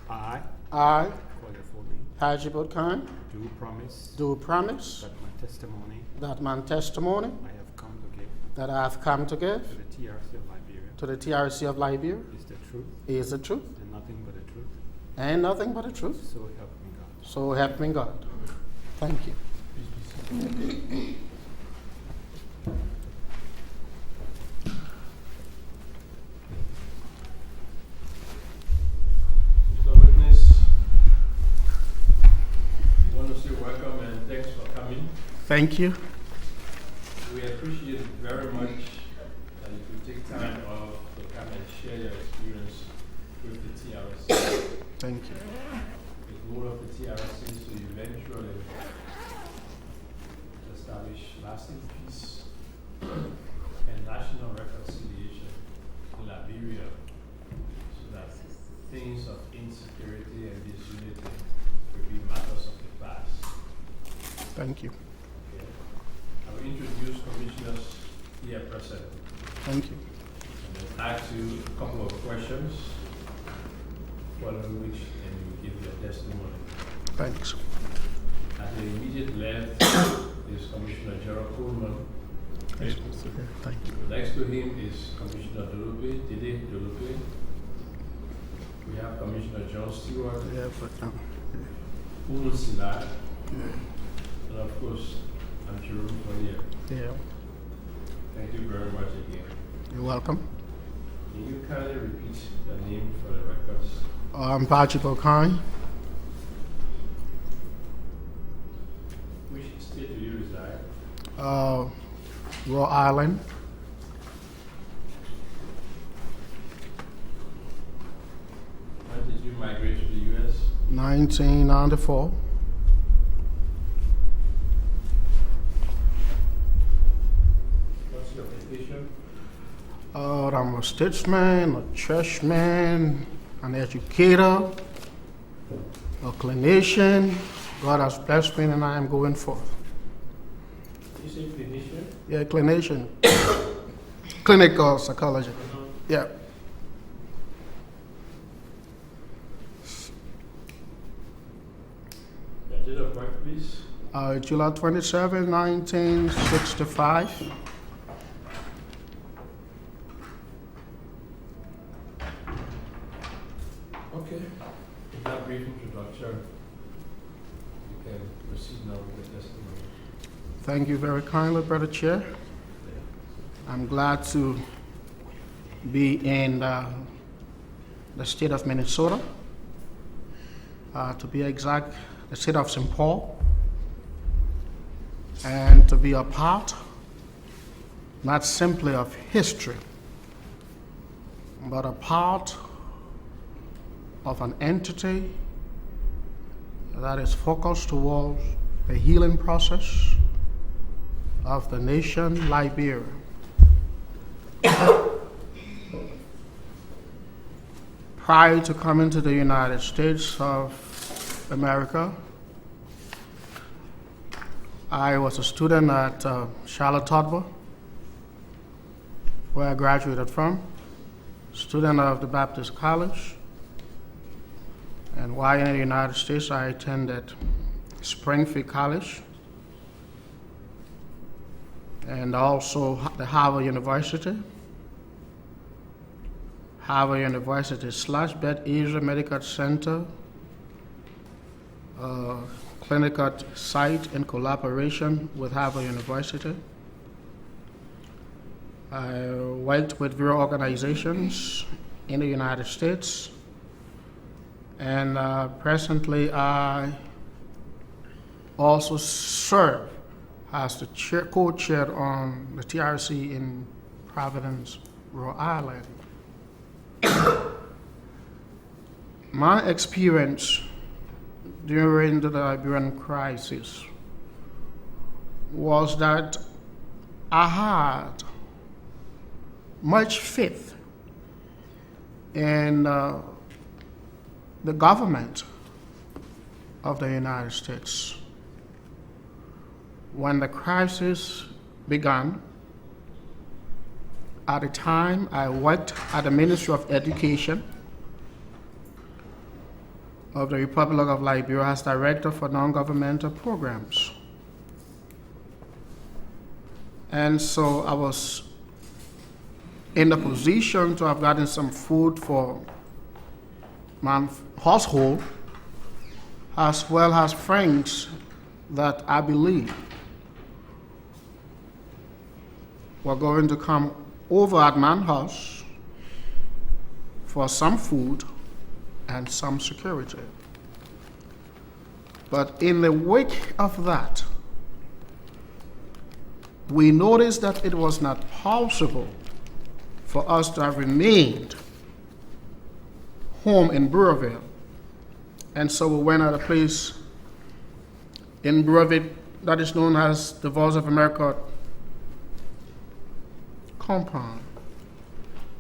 I, I, Kwagafoli, Patriotic, do promise do promise that my testimony that my testimony I have come to give that I have come to give to the TRC of Liberia to the TRC of Liberia is the truth is the truth and nothing but the truth. and nothing but the truth. So help me God. So help me God. Thank you. Mr. Witness, we want to say welcome and thanks for coming. Thank you. We appreciate it very much that you could take time off to come and share your experience with the TRC. Thank you. The goal of the TRC is to eventually establish lasting peace and national reconciliation in Liberia so that things of insecurity and disunity will be matters of the past. Thank you. Okay. I will introduce commissioners here present Thank you. and then ask you a couple of questions, following which then you will give your testimony. Thanks. At the immediate left is Commissioner Gerald Coleman. Thank you. Next to him is Commissioner Dede Dolupe. We have Commissioner John Stewart, Yeah, but Unu Sila, and of course, I'm Jerome Fourier. yeah. Thank you very much again. You're welcome. Can you kindly repeat your name for the records? I'm Patriotic. Which state do you reside? Rhode Island. When did you migrate to the U.S.? 1994. What's your occupation? I'm a statesman, a churchman, an educator, a clinician. God has blessed me and I am going forth. You say clinician? Yeah, clinician. Clinical psychology. Yeah. Your date of birth, please. July 27, 1965. Okay. With that brief introduction, you can proceed now with the testimony. Thank you very kindly, Brother Chair. I'm glad to be in the state of Minnesota, to be exact, the state of St. Paul, and to be a part, not simply of history, but a part of an entity that is focused towards the healing process of the nation Liberia. Prior to coming to the United States of America, I was a student at Charlotte Toddler, where I graduated from, student of the Baptist College. And while in the United States, I attended Springfield College and also the Harvard University. Harvard University / Beth Israel Medical Center, clinical site in collaboration with Harvard University. I worked with various organizations in the United States, and presently I also serve as the co-chair on the TRC in Providence, Rhode Island. My experience during the Liberian crisis was that I had much faith in the government of the United States. When the crisis began, at the time I worked at the Ministry of Education, of the Republic of Liberia as Director for Non-Governmental Programs. And so I was in the position to have gotten some food for my household, as well as friends that I believe were going to come over at my house for some food and some security. But in the wake of that, we noticed that it was not possible for us to have remained home in Monrovia. And so we went at a place in Monrovia that is known as the Voice of America compound.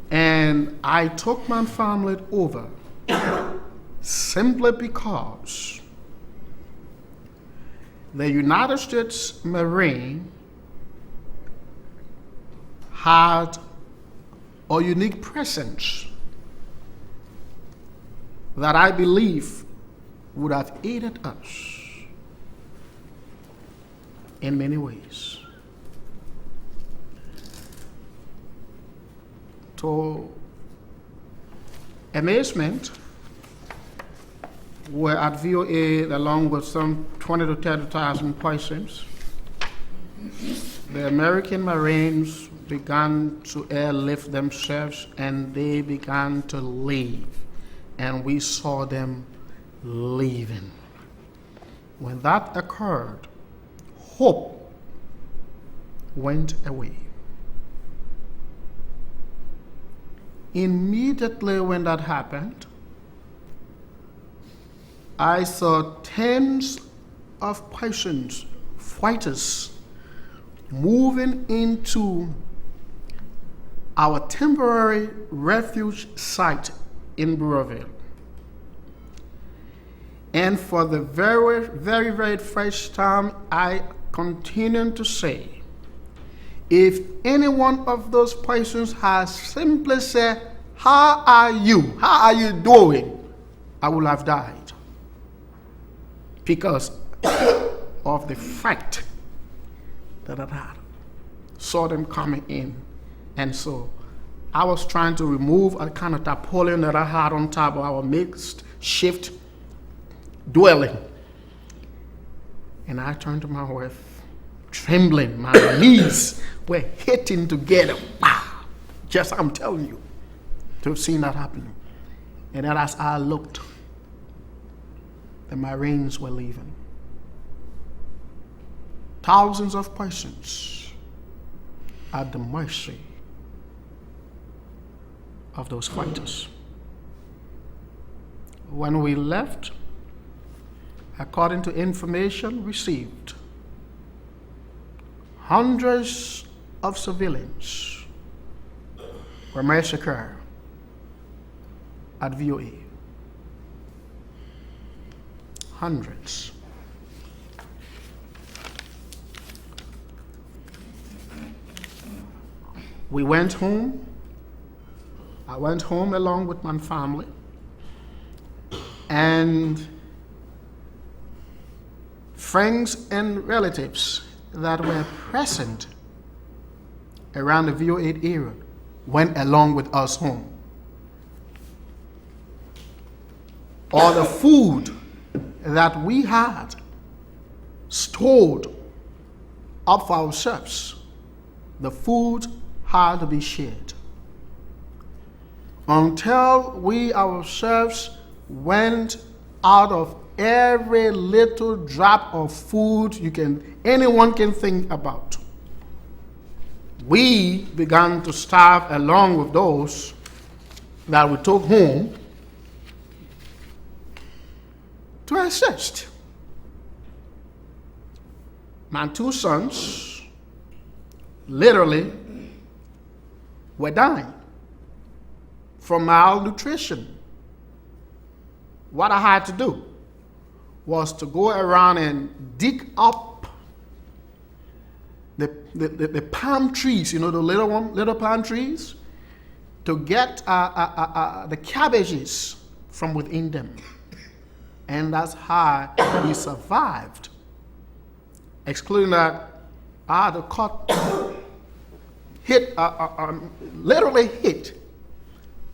And I took my family over simply because the United States Marine had a unique presence that I believe would have aided us in many ways. To amazement, we're at VOA along with some 20 to 30,000 persons. The American Marines began to airlift themselves and they began to leave. And we saw them leaving. When that occurred, hope went away. Immediately when that happened, I saw tens of persons, fighters, moving into our temporary refuge site in Monrovia. And for the very, very, very first time, I continue to say, if any one of those persons has simply said, how are you? How are you doing? I would have died. Because of the fact that I had. Saw them coming in. And so I was trying to remove a kind of tarpaulin that I had on top of our makeshift dwelling. And I turned to my wife, trembling. My knees were hitting together. Wow. Just, I'm telling you, to have seen that happening. And then as I looked, the Marines were leaving. Thousands of persons at the mercy of those fighters. When we left, according to information received, hundreds of civilians were massacred at VOA. Hundreds. We went home. I went home along with my family. And friends and relatives that were present around the VO8 area went along with us home. All the food that we had stored up for ourselves, the food had to be shared. Until we ourselves went out of every little drop of food anyone can think about. We began to starve along with those that we took home to assist. My two sons literally were dying from malnutrition. What I had to do was to go around and dig up the palm trees, the little palm trees, to get the cabbages from within them. And that's how we survived. Excluding that, I had to literally hit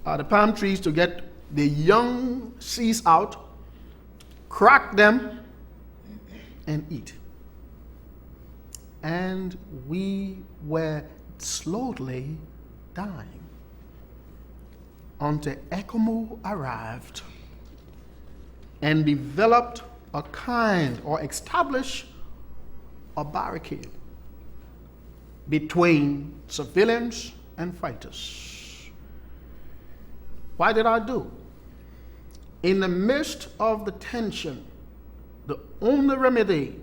the palm trees to get the young seeds out, crack them, and eat. And we were slowly dying until ecomog arrived and developed a kind or established a barricade between civilians and fighters. Why did I do? In the midst of the tension, the only remedy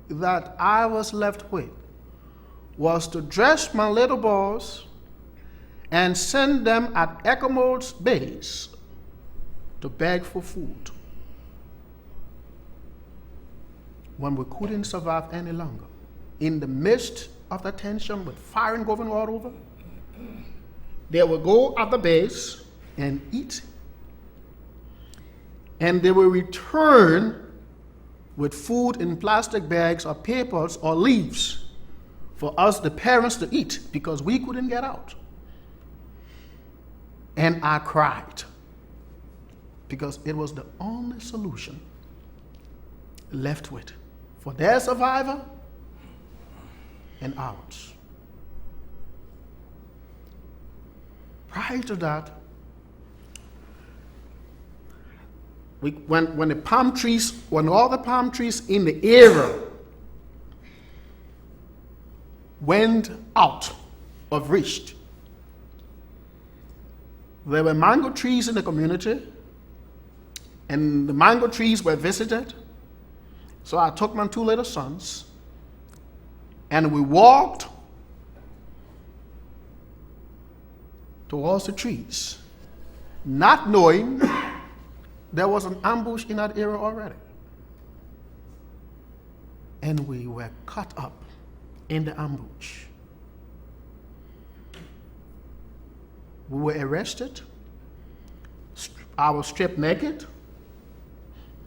that I was left with was to dress my little boys and send them at ecomog's base to beg for food when we couldn't survive any longer. In the midst of the tension with firing going all over, they would go at the base and eat, and they will return with food in plastic bags or papers or leaves for us, the parents, to eat because we couldn't get out. And I cried because it was the only solution left with for their survival and ours. Prior to that, when all the palm trees in the area went out of reach, there were mango trees in the community, and the mango trees were visited. So I took my two little sons, and we walked towards the trees, not knowing there was an ambush in that area already. And we were caught up in the ambush. We were arrested. I was stripped naked.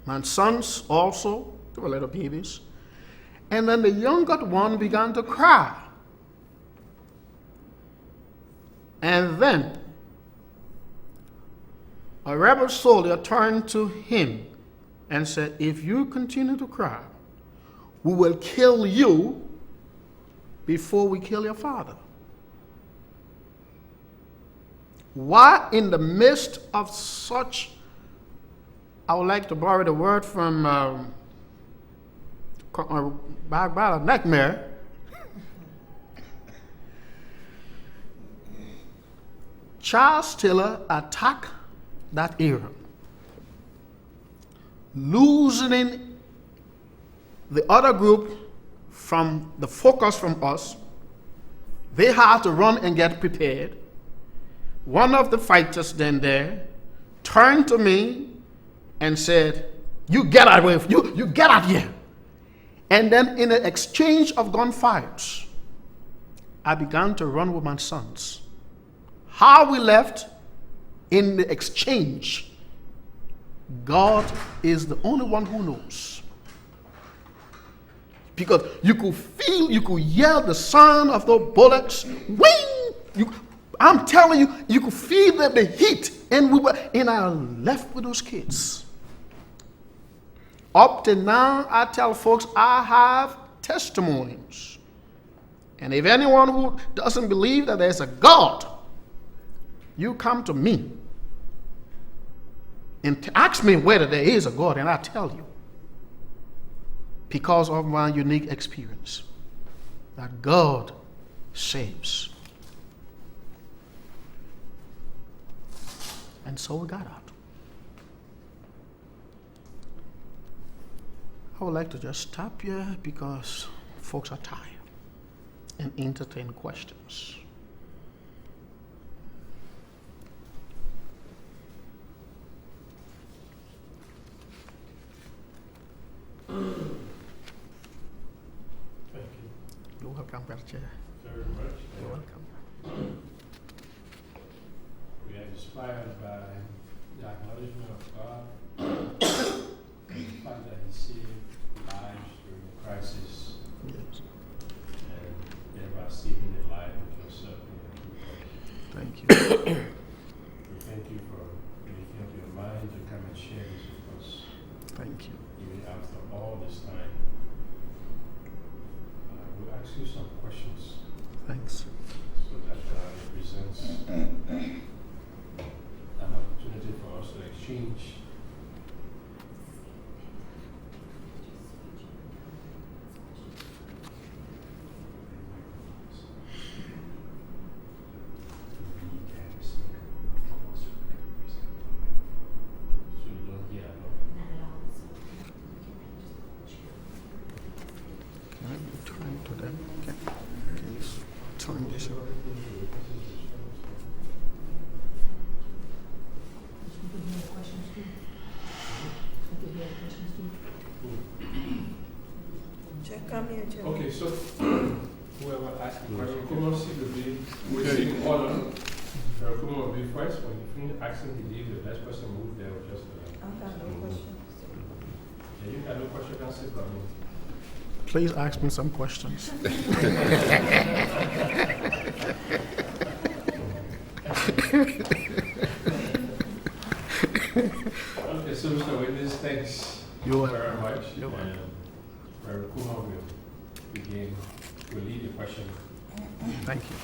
My sons also, they were little babies. And then the younger one began to cry. And then a rebel soldier turned to him and said, "If you continue to cry, we will kill you before we kill your father." Why, in the midst of such, I would like to borrow the word from a nightmare, Charles Taylor attacked that area, loosening the other group from the focus from us. They had to run and get prepared. One of the fighters then there turned to me and said, "You get out of here, you get out here." And then in an exchange of gunfires, I began to run with my sons. How we left in the exchange, God is the only one who knows. Because you could feel, you could hear the sound of those bullets. Wing! I'm telling you, you could feel the heat. And I left with those kids. Up to now, I tell folks I have testimonies. And if anyone who doesn't believe that there's a God, you come to me and ask me whether there is a God, and I tell you, because of my unique experience, that God saves. And so we got out. I would like to just stop here because folks are tired and entertain questions. Thank you You're welcome, Brother Chair. very much. You're welcome. We are inspired by the acknowledgement of God saved lives during the crisis Yes. and thereby saving the life of yourself and your people. Thank you. We thank you for making up your mind to come and share this with us, Thank you. even after all this time. We'll ask you some questions Thanks. so that it presents an opportunity for us to exchange. So you don't hear a lot. Can I be turned to them? Okay. Can you turn this over? Check, come here, check. Okay, so whoever asked the question, Kuma see the bill, we see in order. Kuma will be first. When you finish asking the lead, the next person move there will just. I got no questions. Yeah, you got no question, can say from me. Please ask me some questions. Okay, so Mr. Witness, thanks You're very welcome. much. You're welcome. And Kuma will begin, will lead the question. Thank you.